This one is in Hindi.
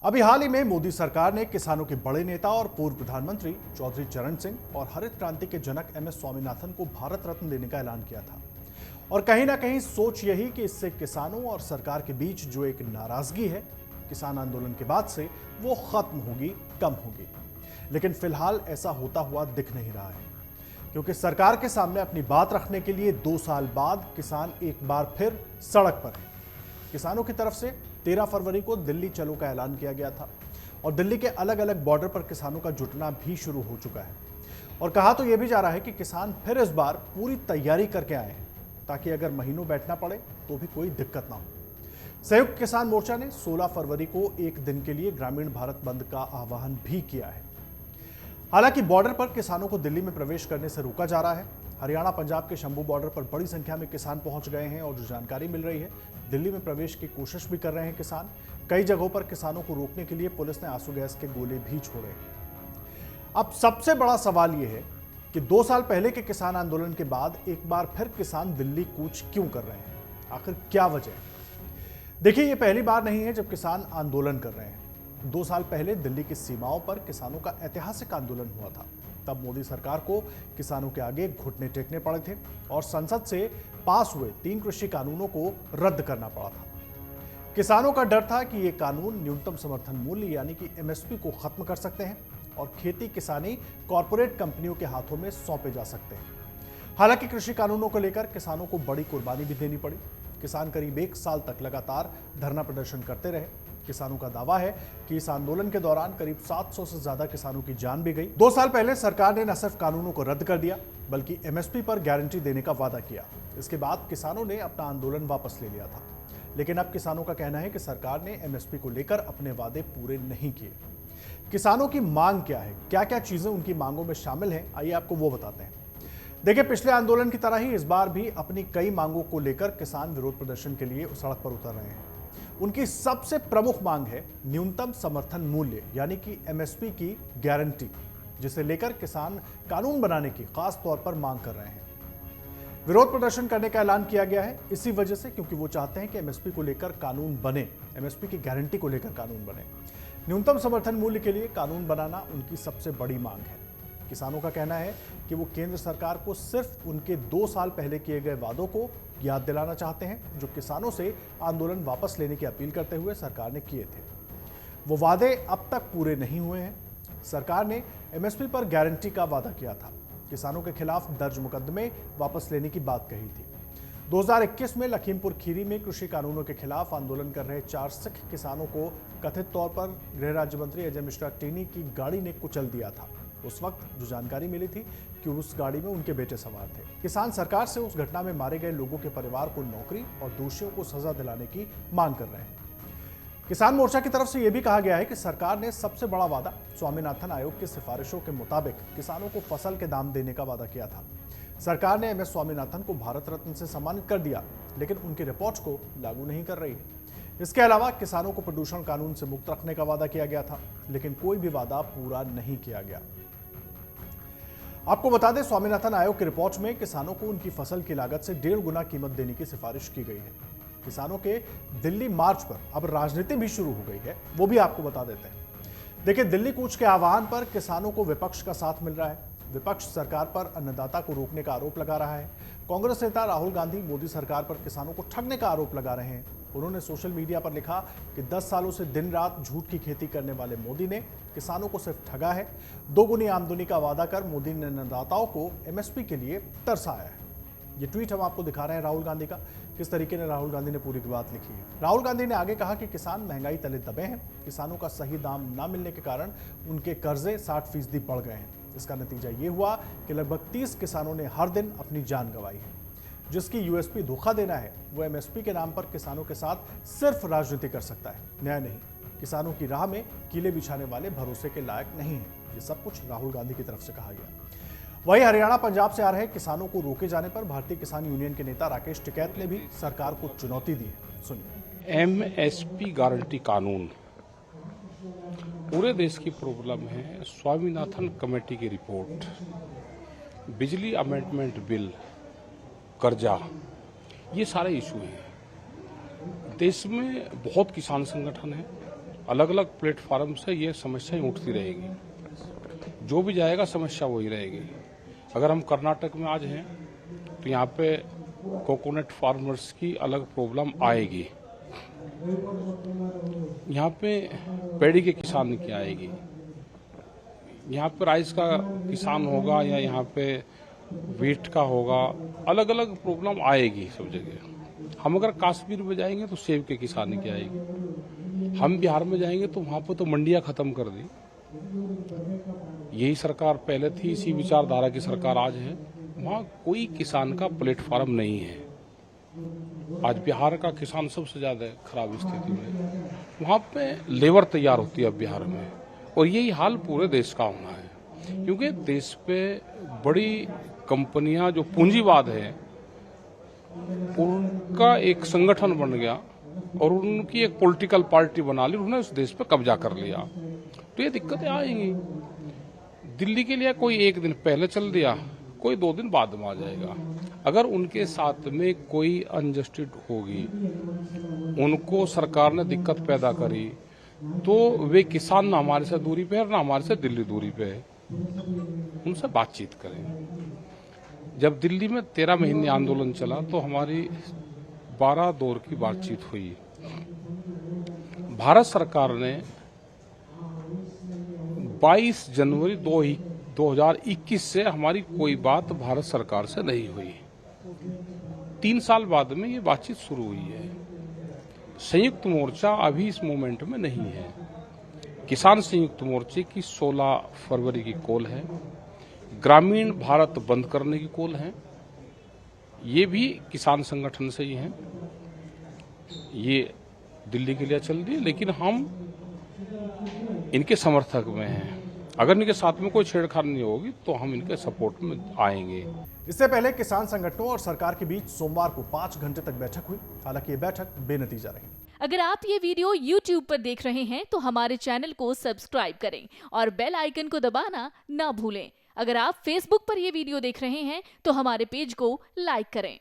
अभी हाल ही में मोदी सरकार ने किसानों के बड़े नेता और पूर्व प्रधानमंत्री चौधरी चरण सिंह और हरित क्रांति के जनक MS स्वामीनाथन को भारत रत्न देने का ऐलान किया था। और कहीं ना कहीं सोच यही कि इससे किसानों और सरकार के बीच जो एक नाराजगी है किसान आंदोलन के बाद से वो खत्म होगी, कम होगी। लेकिन फिलहाल ऐसा होता हुआ दिख नहीं रहा है, क्योंकि सरकार के सामने अपनी बात रखने के लिए 2 साल बाद किसान एक बार फिर सड़क पर है। किसानों की तरफ से 13 फरवरी को दिल्ली चलो का ऐलान किया गया था और दिल्ली के अलग अलग बॉर्डर पर किसानों का जुटना भी शुरू हो चुका है। और कहा तो यह भी जा रहा है कि किसान फिर इस बार पूरी तैयारी करके आए हैं, ताकि अगर महीनों बैठना पड़े तो भी कोई दिक्कत ना हो। संयुक्त किसान मोर्चा ने 16 फरवरी को एक दिन के लिए ग्रामीण भारत बंद का आह्वान भी किया है। हालांकि बॉर्डर पर किसानों को दिल्ली में प्रवेश करने से रोका जा रहा है। हरियाणा पंजाब के शंभू बॉर्डर पर बड़ी संख्या में किसान पहुंच गए हैं और जो जानकारी मिल रही है, दिल्ली में प्रवेश की कोशिश भी कर रहे हैं किसान। कई जगहों पर किसानों को रोकने के लिए पुलिस ने आंसू गैस के गोले भी छोड़े हैं। अब सबसे बड़ा सवाल यह है कि 2 साल पहले के किसान आंदोलन के बाद एक बार फिर किसान दिल्ली कूच क्यों कर रहे हैं? आखिर क्या वजह है? देखिए, ये पहली बार नहीं है जब किसान आंदोलन कर रहे हैं। 2 साल पहले दिल्ली की सीमाओं पर किसानों का ऐतिहासिक आंदोलन हुआ था। तब मोदी सरकार को किसानों के आगे घुटने टेकने पड़े थे और संसद से पास हुए 3 कृषि कानूनों को रद्द करना पड़ा था। किसानों का डर था कि ये कानून न्यूनतम समर्थन मूल्य यानी कि MSP को खत्म कर सकते हैं और खेती किसानी कॉरपोरेट कंपनियों के हाथों में सौंपे जा सकते हैं। हालांकि कृषि कानूनों को लेकर किसानों को बड़ी कुर्बानी भी देनी पड़ी। किसान करीब 1 साल तक लगातार धरना प्रदर्शन करते रहे। किसानों का दावा है कि इस आंदोलन के दौरान करीब 700 से ज्यादा किसानों की जान भी गई। 2 साल पहले सरकार ने न सिर्फ कानूनों को रद्द कर दिया, बल्कि MSP पर गारंटी देने का वादा किया। इसके बाद किसानों ने अपना आंदोलन वापस ले लिया था। लेकिन अब किसानों का कहना है कि सरकार ने MSP को लेकर अपने वादे पूरे नहीं किए। किसानों की मांग क्या है, क्या क्या चीजें उनकी मांगों में शामिल हैं, आइए आपको वो बताते हैं। देखिए, पिछले आंदोलन की तरह ही इस बार भी अपनी कई मांगों को लेकर किसान विरोध प्रदर्शन के लिए सड़क पर उतर रहे हैं। उनकी सबसे प्रमुख मांग है न्यूनतम समर्थन मूल्य यानी कि MSP की गारंटी, जिसे लेकर किसान कानून बनाने की खास तौर पर मांग कर रहे हैं। विरोध प्रदर्शन करने का ऐलान किया गया है इसी वजह से, क्योंकि वो चाहते हैं कि MSP को लेकर कानून बने, MSP की गारंटी को लेकर कानून बने। न्यूनतम समर्थन मूल्य के लिए कानून बनाना उनकी सबसे बड़ी मांग है। किसानों का कहना है कि वो केंद्र सरकार को सिर्फ उनके 2 साल पहले किए गए वादों को याद दिलाना चाहते हैं, जो किसानों से आंदोलन वापस लेने की अपील करते हुए सरकार ने किए थे। वो वादे अब तक पूरे नहीं हुए हैं। सरकार ने MSP पर गारंटी का वादा किया था, किसानों के खिलाफ दर्ज मुकदमे वापस लेने की बात कही थी। 2021 में लखीमपुर खीरी में कृषि कानूनों के खिलाफ आंदोलन कर रहे 4 सिख किसानों को कथित तौर पर गृह राज्य मंत्री अजय मिश्रा टेनी की गाड़ी ने कुचल दिया था। उस वक्त जो जानकारी मिली थी कि उस गाड़ी में उनके बेटे सवार थे। किसान सरकार से उस घटना में मारे गए लोगों के परिवार को नौकरी और दोषियों को सजा दिलाने की मांग कर रहे हैं। किसान मोर्चा की तरफ से यह भी कहा गया है कि सरकार ने सबसे बड़ा वादा स्वामीनाथन आयोग की सिफारिशों के मुताबिक किसानों को फसल के दाम देने का वादा किया था। सरकार ने MS स्वामीनाथन को भारत रत्न से सम्मानित कर दिया, लेकिन उनकी रिपोर्ट्स को लागू नहीं कर रही है। इसके अलावा किसानों को प्रदूषण कानून से मुक्त रखने का वादा किया गया था, लेकिन कोई भी वादा पूरा नहीं किया गया। आपको बता दें, स्वामीनाथन आयोग की रिपोर्ट में किसानों को उनकी फसल की लागत से 1.5 गुना कीमत देने की सिफारिश की गई है। किसानों के दिल्ली मार्च पर अब राजनीति भी शुरू हो गई है, वो भी आपको बता देते हैं। देखिए, दिल्ली कूच के आह्वान पर किसानों को विपक्ष का साथ मिल रहा है। विपक्ष सरकार पर अन्नदाता को रोकने का आरोप लगा रहा है। कांग्रेस नेता राहुल गांधी मोदी सरकार पर किसानों को ठगने का आरोप लगा रहे हैं। उन्होंने सोशल मीडिया पर लिखा कि 10 सालों से दिन रात झूठ की खेती करने वाले मोदी ने किसानों को सिर्फ ठगा है। 2 गुनी आमदनी का वादा कर मोदी ने अन्नदाताओं को MSP के लिए तरसाया है। ये ट्वीट हम आपको दिखा रहे हैं राहुल गांधी का, किस तरीके ने राहुल गांधी ने पूरी बात लिखी है। राहुल गांधी ने आगे कहा कि किसान महंगाई तले दबे हैं। किसानों का सही दाम न मिलने के कारण उनके कर्जे 60% बढ़ गए हैं। इसका नतीजा ये हुआ कि लगभग 30 किसानों ने हर दिन अपनी जान गंवाई है। जिसकी USP धोखा देना है, वो MSP के नाम पर किसानों के साथ सिर्फ राजनीति कर सकता है, न्याय नहीं। किसानों की राह में कीले बिछाने वाले भरोसे के लायक नहीं है। ये सब कुछ राहुल गांधी की तरफ से कहा गया। वहीं हरियाणा पंजाब से आ रहे किसानों को रोके जाने पर भारतीय किसान यूनियन के नेता राकेश टिकैत ने भी सरकार को चुनौती दी है। सुनिए। MSP गारंटी कानून पूरे देश की प्रॉब्लम है। स्वामीनाथन कमेटी की रिपोर्ट, बिजली अमेंडमेंट बिल, कर्जा, ये सारे इशू हैं। देश में बहुत किसान संगठन हैं, अलग अलग प्लेटफार्म से ये समस्याएं उठती रहेगी, जो भी जाएगा समस्या वही रहेगी। अगर हम कर्नाटक में आज हैं तो यहाँ पे कोकोनट फार्मर्स की अलग प्रॉब्लम आएगी, यहाँ पे पैडी के किसान की आएगी, यहाँ पे राइस का किसान होगा या यहाँ पे वीट का होगा, अलग अलग प्रॉब्लम आएगी सब जगह। हम अगर कश्मीर में जाएंगे तो सेब के किसान की आएगी, हम बिहार में जाएंगे तो वहाँ पर तो मंडियाँ खत्म कर दी। यही सरकार पहले थी, इसी विचारधारा की सरकार आज है, वहाँ कोई किसान का प्लेटफार्म नहीं है। आज बिहार का किसान सबसे ज़्यादा खराब स्थिति में, वहाँ पे लेबर तैयार होती है अब बिहार में, और यही हाल पूरे देश का होना है, क्योंकि देश पे बड़ी कंपनियां जो पूंजीवाद है उनका एक संगठन बन गया और उनकी एक पॉलिटिकल पार्टी बना ली, उन्होंने उस देश पे कब्जा कर लिया, तो ये दिक्कतें आएंगी। दिल्ली के लिए कोई एक दिन पहले चल दिया, कोई 2 दिन बाद में आ जाएगा। अगर उनके साथ में कोई अनजस्टिस होगी, उनको सरकार ने दिक्कत पैदा करी, तो वे किसान ना हमारे से दूरी पे है ना हमारे से दिल्ली दूरी पे है, उनसे बातचीत करें। जब दिल्ली में 13 महीने आंदोलन चला तो हमारी 12 दौर की बातचीत हुई। भारत सरकार ने 22 जनवरी 2021 से हमारी कोई बात भारत सरकार से नहीं हुई। 3 साल बाद में ये बातचीत शुरू हुई है। संयुक्त मोर्चा अभी इस मोमेंट में नहीं है। किसान संयुक्त मोर्चे की 16 फरवरी की कॉल है, ग्रामीण भारत बंद करने की कॉल है, ये भी किसान संगठन से ही हैं। ये दिल्ली के लिए चल रही है, लेकिन हम इनके समर्थक में हैं। अगर इनके साथ में कोई छेड़छाड़ नहीं होगी तो हम इनके सपोर्ट में आएंगे। इससे पहले किसान संगठनों और सरकार के बीच सोमवार को 5 घंटे तक बैठक हुई। हालांकि ये बैठक बेनतीजा रही। अगर आप ये वीडियो YouTube पर देख रहे हैं तो हमारे चैनल को सब्सक्राइब करें और बेल आइकन को दबाना ना भूलें। अगर आप Facebook पर ये वीडियो देख रहे हैं तो हमारे पेज को लाइक करें।